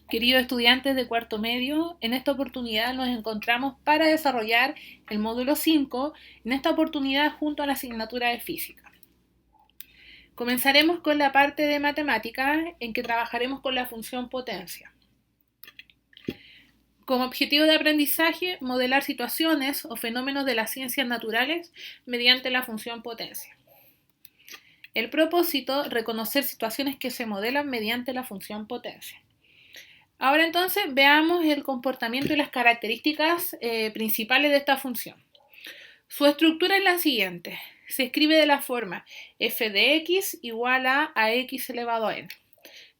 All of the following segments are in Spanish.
Queridos estudiantes de cuarto medio, en esta oportunidad nos encontramos para desarrollar el módulo 5, en esta oportunidad junto a la asignatura de física. Comenzaremos con la parte de matemáticas en que trabajaremos con la función potencia. Como objetivo de aprendizaje, modelar situaciones o fenómenos de las ciencias naturales mediante la función potencia. El propósito, reconocer situaciones que se modelan mediante la función potencia. Ahora entonces veamos el comportamiento y las características principales de esta función. Su estructura es la siguiente. Se escribe de la forma f de x igual a x elevado a n,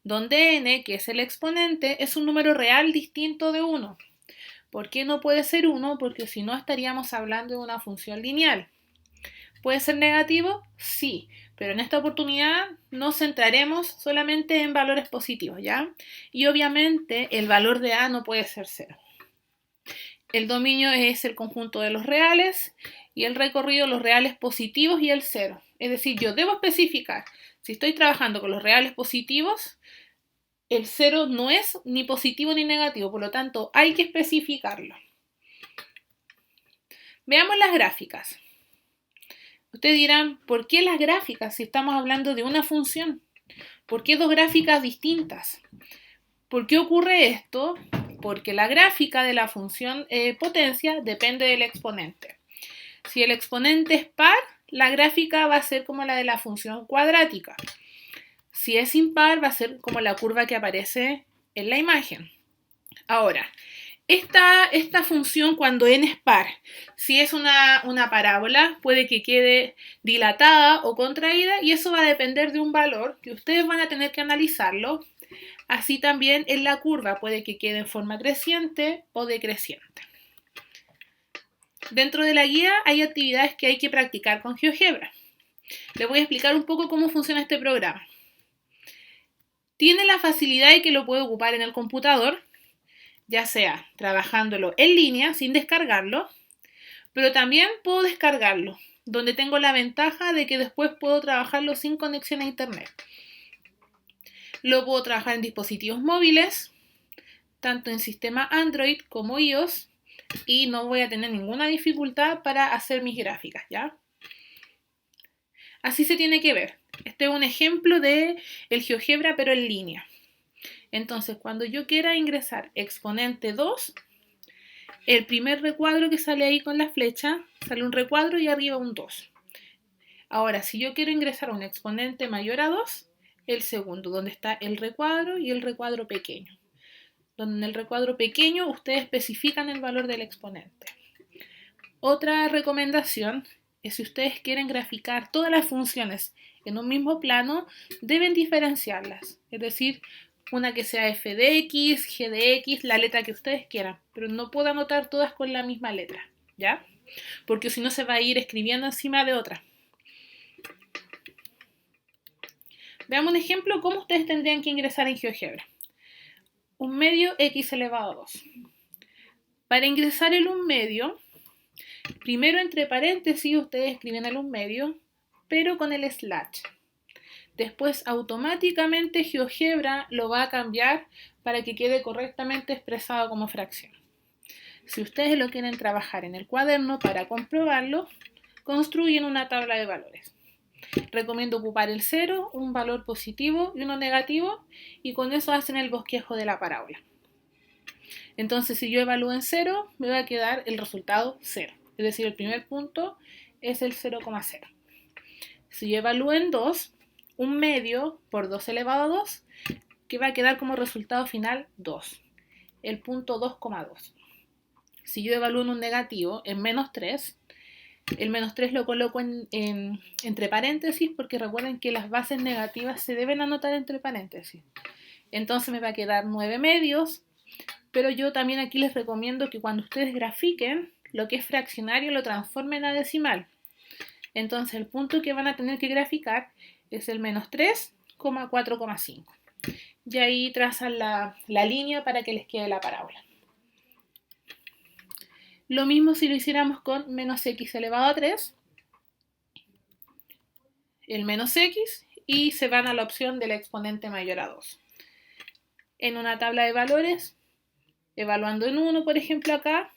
donde n, que es el exponente, es un número real distinto de 1. ¿Por qué no puede ser 1? Porque si no estaríamos hablando de una función lineal. ¿Puede ser negativo? Sí, pero en esta oportunidad nos centraremos solamente en valores positivos, ¿ya? Y obviamente el valor de a no puede ser 0. El dominio es el conjunto de los reales y el recorrido los reales positivos y el 0. Es decir, yo debo especificar, si estoy trabajando con los reales positivos, el 0 no es ni positivo ni negativo, por lo tanto hay que especificarlo. Veamos las gráficas. Ustedes dirán, ¿por qué las gráficas si estamos hablando de una función? ¿Por qué dos gráficas distintas? ¿Por qué ocurre esto? Porque la gráfica de la función potencia depende del exponente. Si el exponente es par, la gráfica va a ser como la de la función cuadrática. Si es impar, va a ser como la curva que aparece en la imagen. Ahora, esta función cuando n es par, si es una parábola, puede que quede dilatada o contraída y eso va a depender de un valor que ustedes van a tener que analizarlo. Así también en la curva puede que quede en forma creciente o decreciente. Dentro de la guía hay actividades que hay que practicar con GeoGebra. Les voy a explicar un poco cómo funciona este programa. Tiene la facilidad de que lo puedo ocupar en el computador, ya sea trabajándolo en línea sin descargarlo, pero también puedo descargarlo, donde tengo la ventaja de que después puedo trabajarlo sin conexión a internet. Lo puedo trabajar en dispositivos móviles, tanto en sistema Android como iOS, y no voy a tener ninguna dificultad para hacer mis gráficas, ¿ya? Así se tiene que ver. Este es un ejemplo de el GeoGebra, pero en línea. Entonces, cuando yo quiera ingresar exponente 2, el primer recuadro que sale ahí con la flecha, sale un recuadro y arriba un 2. Ahora, si yo quiero ingresar un exponente mayor a 2, el segundo, donde está el recuadro y el recuadro pequeño. Donde en el recuadro pequeño ustedes especifican el valor del exponente. Otra recomendación es si ustedes quieren graficar todas las funciones en un mismo plano, deben diferenciarlas. Es decir, una que sea f de x, g de x, la letra que ustedes quieran, pero no puedo anotar todas con la misma letra, ¿ya? Porque si no se va a ir escribiendo encima de otra. Veamos un ejemplo cómo ustedes tendrían que ingresar en GeoGebra. Un medio x elevado a 2. Para ingresar el 1 medio, primero entre paréntesis ustedes escriben el 1 medio, pero con el slash. Después automáticamente GeoGebra lo va a cambiar para que quede correctamente expresado como fracción. Si ustedes lo quieren trabajar en el cuaderno para comprobarlo, construyen una tabla de valores. Recomiendo ocupar el 0, un valor positivo y uno negativo, y con eso hacen el bosquejo de la parábola. Entonces, si yo evalúo en 0, me va a quedar el resultado 0. Es decir, el primer punto es el 0,0. Si yo evalúo en 2, un medio por 2 elevado a 2, que va a quedar como resultado final 2, el punto 2,2. Si yo evalúo en un negativo, en menos 3, el menos 3 lo coloco entre paréntesis porque recuerden que las bases negativas se deben anotar entre paréntesis. Entonces me va a quedar 9 medios, pero yo también aquí les recomiendo que cuando ustedes grafiquen, lo que es fraccionario lo transformen a decimal. Entonces el punto que van a tener que graficar es el menos 3,4,5. Y ahí trazan la línea para que les quede la parábola. Lo mismo si lo hiciéramos con menos x elevado a 3, el menos x, y se van a la opción del exponente mayor a 2. en una tabla de valores, evaluando en 1, por ejemplo, acá,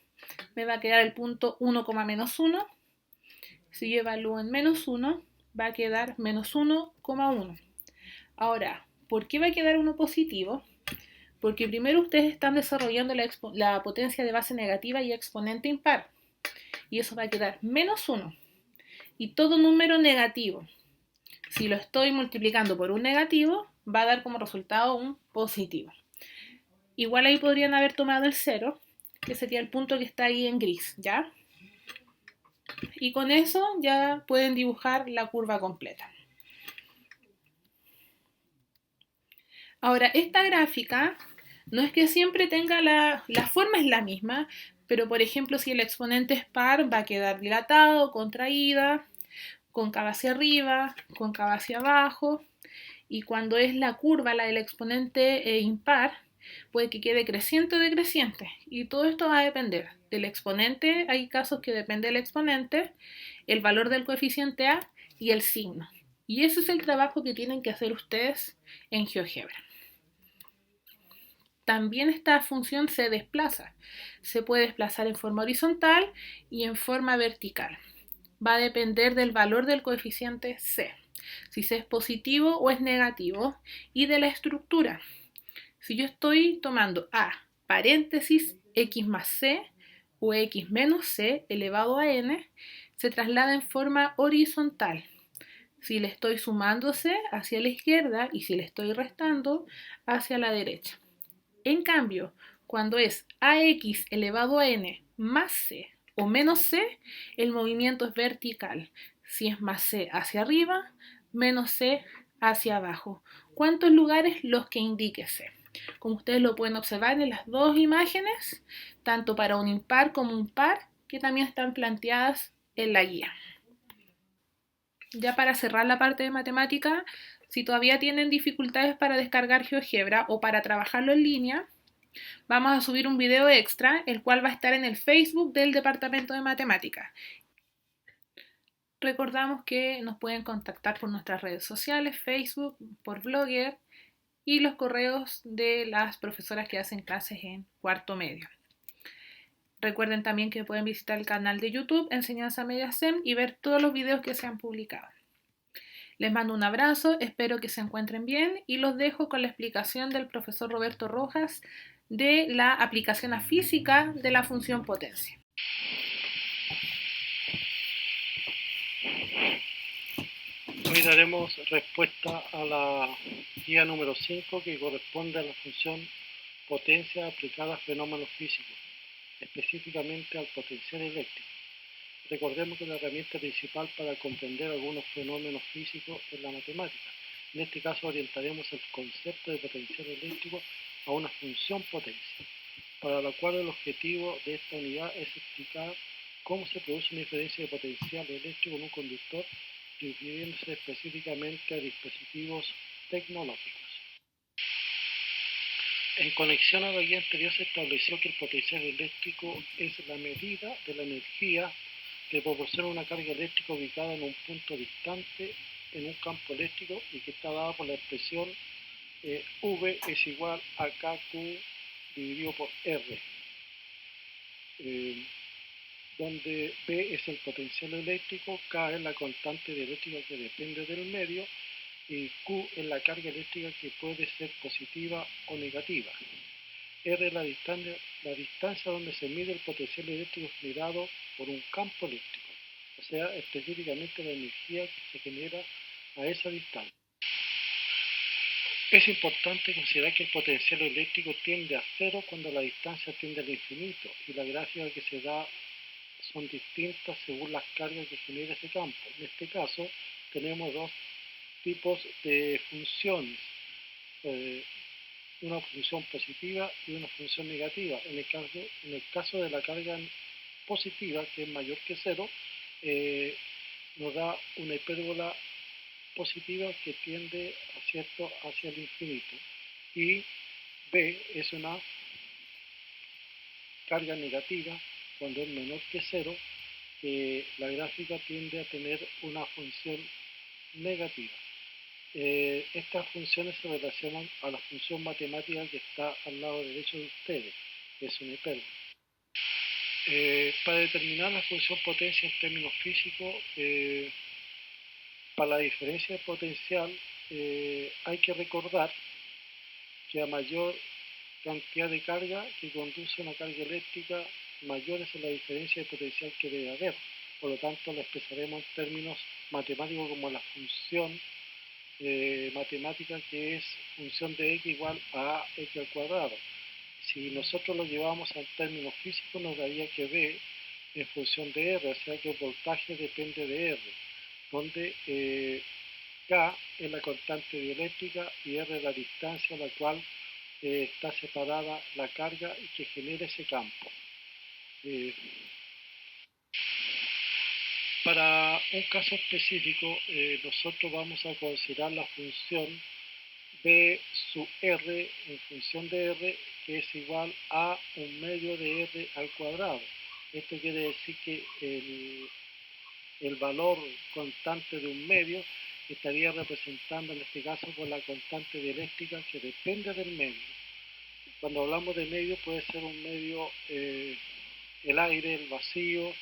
me va a quedar el punto 1, menos 1. Si yo evalúo en menos 1, va a quedar menos 1,1. Ahora, ¿por qué va a quedar 1 positivo? Porque primero ustedes están desarrollando la potencia de base negativa y exponente impar. Y eso va a quedar menos 1. Y todo número negativo, si lo estoy multiplicando por un negativo, va a dar como resultado un positivo. Igual ahí podrían haber tomado el 0, que sería el punto que está ahí en gris, ¿ya? Y con eso ya pueden dibujar la curva completa. Ahora, esta gráfica no es que siempre tenga la forma es la misma, pero por ejemplo, si el exponente es par, va a quedar dilatado, contraída, cóncava hacia arriba, cóncava hacia abajo, y cuando es la curva, la del exponente impar, puede que quede creciente o decreciente, y todo esto va a depender del exponente. Hay casos que depende del exponente, el valor del coeficiente A y el signo. Y ese es el trabajo que tienen que hacer ustedes en GeoGebra. También esta función se desplaza. Se puede desplazar en forma horizontal y en forma vertical. Va a depender del valor del coeficiente C, si C es positivo o es negativo, y de la estructura. Si yo estoy tomando A, paréntesis, X más C o X menos C elevado a N, se traslada en forma horizontal. Si le estoy sumando C hacia la izquierda y si le estoy restando hacia la derecha. En cambio, cuando es AX elevado a N más C o menos C, el movimiento es vertical. Si es más C hacia arriba, menos C hacia abajo. ¿Cuántos lugares? Los que indique C. Como ustedes lo pueden observar en las dos imágenes, tanto para un impar como un par, que también están planteadas en la guía. Ya para cerrar la parte de matemática, si todavía tienen dificultades para descargar GeoGebra o para trabajarlo en línea, vamos a subir un video extra, el cual va a estar en el Facebook del Departamento de Matemática. Recordamos que nos pueden contactar por nuestras redes sociales, Facebook, por Blogger y los correos de las profesoras que hacen clases en cuarto medio. Recuerden también que pueden visitar el canal de YouTube Enseñanza Media SEM y ver todos los videos que se han publicado. Les mando un abrazo, espero que se encuentren bien y los dejo con la explicación del profesor Roberto Rojas de la aplicación a física de la función potencia. Hoy daremos respuesta a la guía número 5, que corresponde a la función potencia aplicada a fenómenos físicos, específicamente al potencial eléctrico. Recordemos que la herramienta principal para comprender algunos fenómenos físicos es la matemática. En este caso orientaremos el concepto de potencial eléctrico a una función potencia, para la cual el objetivo de esta unidad es explicar cómo se produce una diferencia de potencial eléctrico en un conductor, refiriéndose específicamente a dispositivos tecnológicos. En conexión a la guía anterior se estableció que el potencial eléctrico es la medida de la energía que proporciona una carga eléctrica ubicada en un punto distante en un campo eléctrico y que está dada por la expresión V es igual a KQ dividido por R, donde B es el potencial eléctrico, K es la constante de eléctrica que depende del medio y Q es la carga eléctrica que puede ser positiva o negativa. R es la distancia donde se mide el potencial eléctrico generado por un campo eléctrico, o sea, específicamente la energía que se genera a esa distancia. Es importante considerar que el potencial eléctrico tiende a cero cuando la distancia tiende al infinito y la gráfica que se da son distintas según las cargas que genera ese campo. En este caso tenemos dos tipos de funciones, una función positiva y una función negativa. En el caso de la carga positiva, que es mayor que cero, nos da una hipérbola positiva que tiende hacia el infinito, y B es una carga negativa cuando es menor que cero, que la gráfica tiende a tener una función negativa. Estas funciones se relacionan a la función matemática que está al lado derecho de ustedes, que es una hipérbola. Para determinar la función potencia en términos físicos, para la diferencia de potencial, hay que recordar que a mayor cantidad de carga que conduce a una carga eléctrica, mayor es la diferencia de potencial que debe haber. Por lo tanto, la expresaremos en términos matemáticos como la función matemática, que es función de x igual a x al cuadrado. Si nosotros lo llevamos en términos físicos, nos daría que b en función de r, o sea que el voltaje depende de r, donde K es la constante dieléctrica y R es la distancia a la cual está separada la carga y que genera ese campo. Para un caso específico, nosotros vamos a considerar la función B sub R en función de R, que es igual a 1/2 de R al cuadrado. Esto quiere decir que el valor constante de 1/2 estaría representando en este caso por la constante dieléctrica que depende del medio. Cuando hablamos de medio puede ser un medio, el aire, el vacío,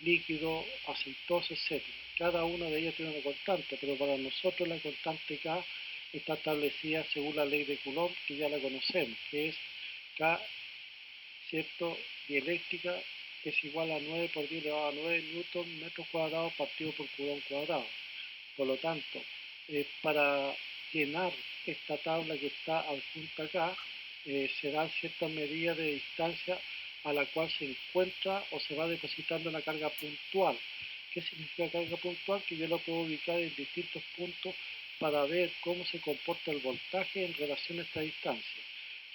líquido, aceitoso, etc. Cada una de ellas tiene una constante, pero para nosotros la constante K está establecida según la ley de Coulomb, que ya la conocemos, que es K, ¿cierto?, dieléctrica, es igual a 9 por 10 elevado a 9 newton metros cuadrados partido por Coulomb cuadrado. Por lo tanto, para llenar esta tabla que está adjunta acá, se dan ciertas medidas de distancia a la cual se encuentra o se va depositando la carga puntual. ¿Qué significa carga puntual? Que yo la puedo ubicar en distintos puntos para ver cómo se comporta el voltaje en relación a esta distancia.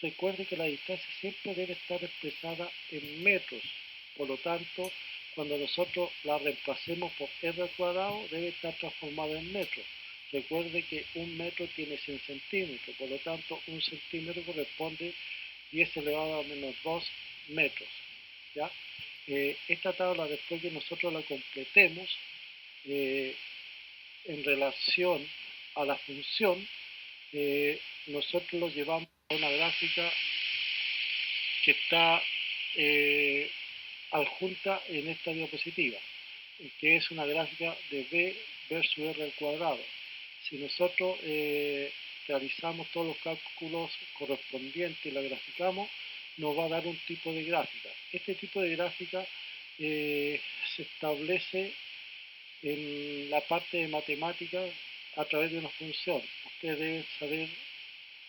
Recuerde que la distancia siempre debe estar expresada en metros, por lo tanto, cuando nosotros la reemplacemos por r al cuadrado, debe estar transformada en metros. Recuerde que un metro tiene 100 centímetros, por lo tanto, un centímetro corresponde 10 elevado a menos 2 metros. ¿Ya? Esta tabla, después que nosotros la completemos, en relación a la función, nosotros lo llevamos a una gráfica que está adjunta en esta diapositiva, que es una gráfica de B versus R al cuadrado. Si nosotros realizamos todos los cálculos correspondientes y la graficamos, nos va a dar un tipo de gráfica. Este tipo de gráfica se establece en la parte de matemáticas a través de una función. Ustedes deben saber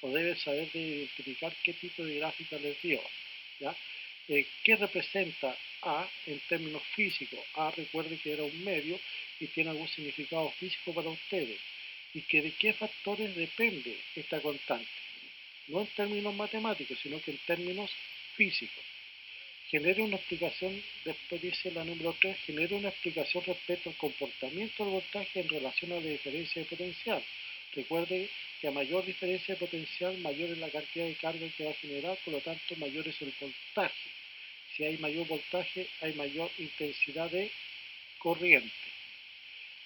o deben saber de identificar qué tipo de gráfica les dio, ¿ya? ¿Qué representa A en términos físicos? A, recuerde que era un medio y tiene algún significado físico para ustedes. Y que de qué factores depende esta constante. No en términos matemáticos, sino que en términos físicos. Genera una explicación, después dice la número 3, genera una explicación respecto al comportamiento del voltaje en relación a la diferencia de potencial. Recuerde que a mayor diferencia de potencial, mayor es la cantidad de carga que va a generar, por lo tanto, mayor es el voltaje. Si hay mayor voltaje, hay mayor intensidad de corriente.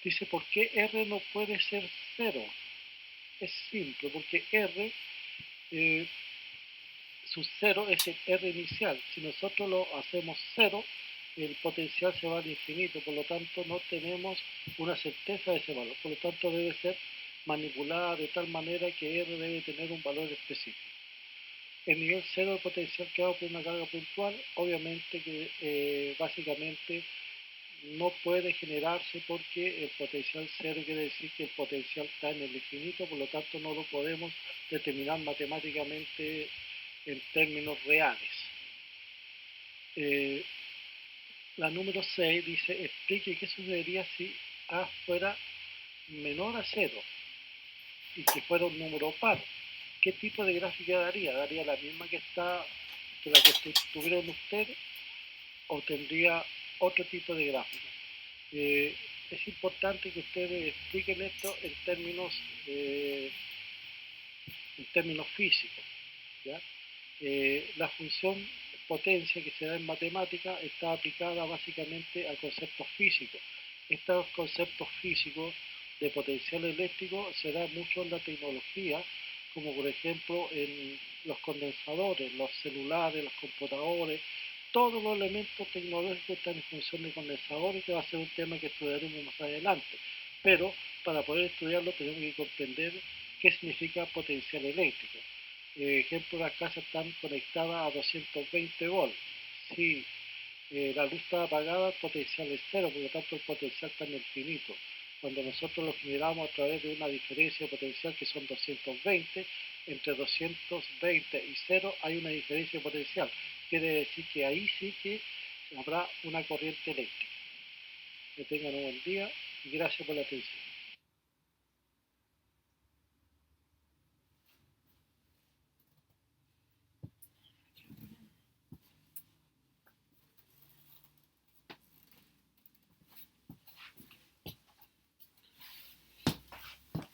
Dice, ¿por qué R no puede ser 0? Es simple, porque R, su 0 es el R inicial. Si nosotros lo hacemos 0, el potencial se va al infinito, por lo tanto no tenemos una certeza de ese valor, por lo tanto debe ser manipulada de tal manera que R debe tener un valor específico. El nivel 0 de potencial creado por una carga puntual, obviamente que básicamente no puede generarse porque el potencial 0 quiere decir que el potencial está en el infinito, por lo tanto no lo podemos determinar matemáticamente en términos reales. La número 6 dice, explique qué sucedería si A fuera menor a 0 y que fuera un número par. ¿Qué tipo de gráfica daría? ¿Daría la misma que la que tuvieron ustedes o tendría otro tipo de gráfica? Es importante que ustedes expliquen esto en términos físicos, ¿ya? La función potencia que se da en matemática está aplicada básicamente a conceptos físicos. Estos conceptos físicos de potencial eléctrico se da mucho en la tecnología, como por ejemplo en los condensadores, los celulares, los computadores, todos los elementos tecnológicos están en función de condensadores, que va a ser un tema que estudiaremos más adelante. Pero para poder estudiarlo tenemos que comprender qué significa potencial eléctrico. Ejemplo, las casas están conectadas a 220 volts. Si la luz está apagada, el potencial es cero, por lo tanto el potencial está en el finito. Cuando nosotros lo generamos a través de una diferencia de potencial que son 220, entre 220 y 0 hay una diferencia de potencial. Quiere decir que ahí sí que habrá una corriente eléctrica. Que tengan un buen día y gracias por la atención.